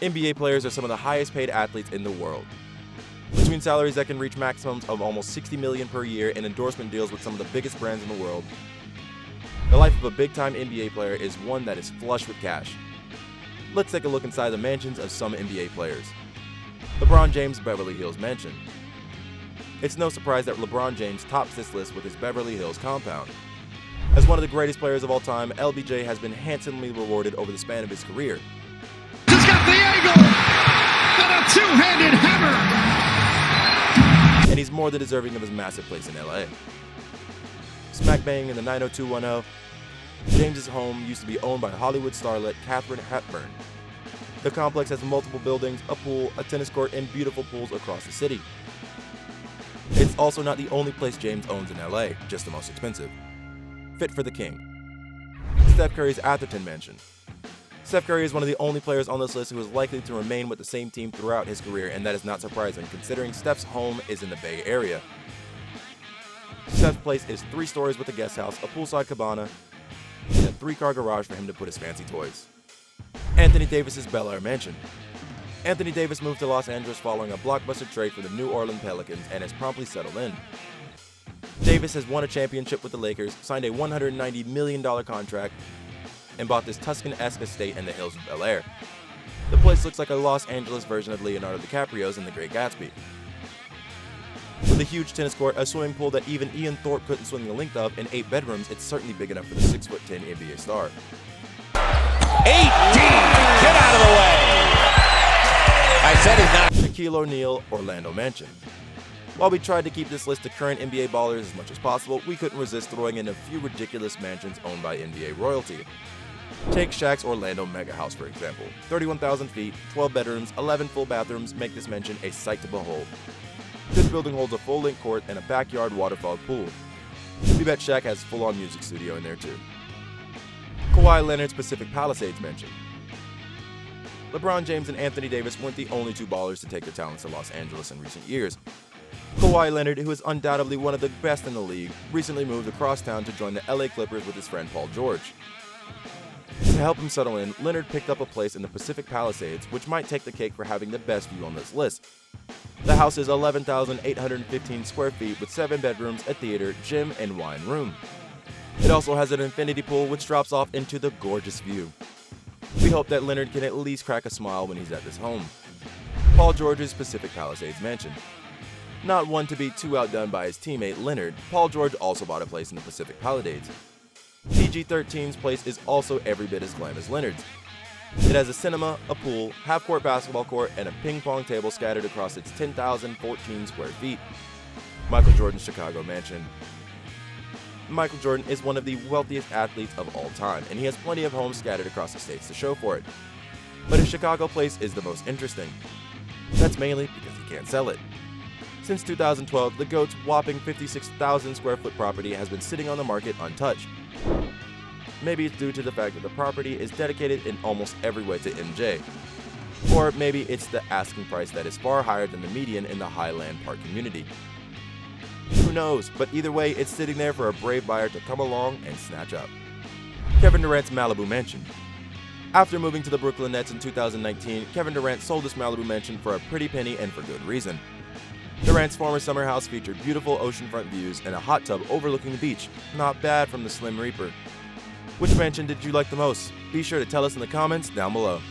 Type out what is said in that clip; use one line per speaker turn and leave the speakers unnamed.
NBA players are some of the highest paid athletes in the world. Between salaries that can reach maximums of almost $60 million per year and endorsement deals with some of the biggest brands in the world, the life of a big-time NBA player is one that is flush with cash. Let's take a look inside the mansions of some NBA players. LeBron James' Beverly Hills mansion. It's no surprise that LeBron James tops this list with his Beverly Hills compound. As one of the greatest players of all time, LBJ has been handsomely rewarded over the span of his career.
He's got the angle and a two-handed hammer.
And he's more than deserving of his massive place in LA. Smack bang in the 90210, James's home used to be owned by Hollywood starlet Katharine Hepburn. The complex has multiple buildings, a pool, a tennis court, and beautiful pools across the city. It's also not the only place James owns in LA, just the most expensive. Fit for the king. Steph Curry's Atherton mansion. Steph Curry is one of the only players on this list who is likely to remain with the same team throughout his career, and that is not surprising considering Steph's home is in the Bay Area. Steph's place is 3 stories with a guest house, a poolside cabana, and a 3-car garage for him to put his fancy toys. Anthony Davis's Bel Air mansion. Anthony Davis moved to Los Angeles following a blockbuster trade for the New Orleans Pelicans and has promptly settled in. Davis has won a championship with the Lakers, signed a $190 million contract, and bought this Tuscan-esque estate in the hills of Bel Air. The place looks like a Los Angeles version of Leonardo DiCaprio's in The Great Gatsby. With a huge tennis court, a swimming pool that even Ian Thorpe couldn't swim the length of, and 8 bedrooms, it's certainly big enough for the 6'10" NBA star.
18! Get out of the way! I said he's not.
Shaquille O'Neal Orlando mansion. While we tried to keep this list to current NBA ballers as much as possible, we couldn't resist throwing in a few ridiculous mansions owned by NBA royalty. Take Shaq's Orlando mega house for example. 31,000 feet, 12 bedrooms, 11 full bathrooms make this mansion a sight to behold. This building holds a full-length court and a backyard waterfall pool. We bet Shaq has a full-on music studio in there too. Kawhi Leonard's Pacific Palisades mansion. LeBron James and Anthony Davis weren't the only 2 ballers to take their talents to Los Angeles in recent years. Kawhi Leonard, who is undoubtedly one of the best in the league, recently moved across town to join the LA Clippers with his friend Paul George. To help him settle in, Leonard picked up a place in the Pacific Palisades, which might take the cake for having the best view on this list. The house is 11,815 square feet with 7 bedrooms, a theater, gym, and wine room. It also has an infinity pool which drops off into the gorgeous view. We hope that Leonard can at least crack a smile when he's at this home. Paul George's Pacific Palisades mansion. Not one to be too outdone by his teammate Leonard, Paul George also bought a place in the Pacific Palisades. PG-13's place is also every bit as glam as Leonard's. It has a cinema, a pool, half-court basketball court, and a ping-pong table scattered across its 10,014 square feet. Michael Jordan's Chicago mansion. Michael Jordan is one of the wealthiest athletes of all time, and he has plenty of homes scattered across the states to show for it. But his Chicago place is the most interesting. That's mainly because he can't sell it. Since 2012, the GOAT's whopping 56,000 square foot property has been sitting on the market untouched. Maybe it's due to the fact that the property is dedicated in almost every way to MJ. Or maybe it's the asking price that is far higher than the median in the Highland Park community. Who knows, but either way, it's sitting there for a brave buyer to come along and snatch up. Kevin Durant's Malibu mansion. After moving to the Brooklyn Nets in 2019, Kevin Durant sold this Malibu mansion for a pretty penny and for good reason. Durant's former summer house featured beautiful oceanfront views and a hot tub overlooking the beach. Not bad from the Slim Reaper. Which mansion did you like the most? Be sure to tell us in the comments down below.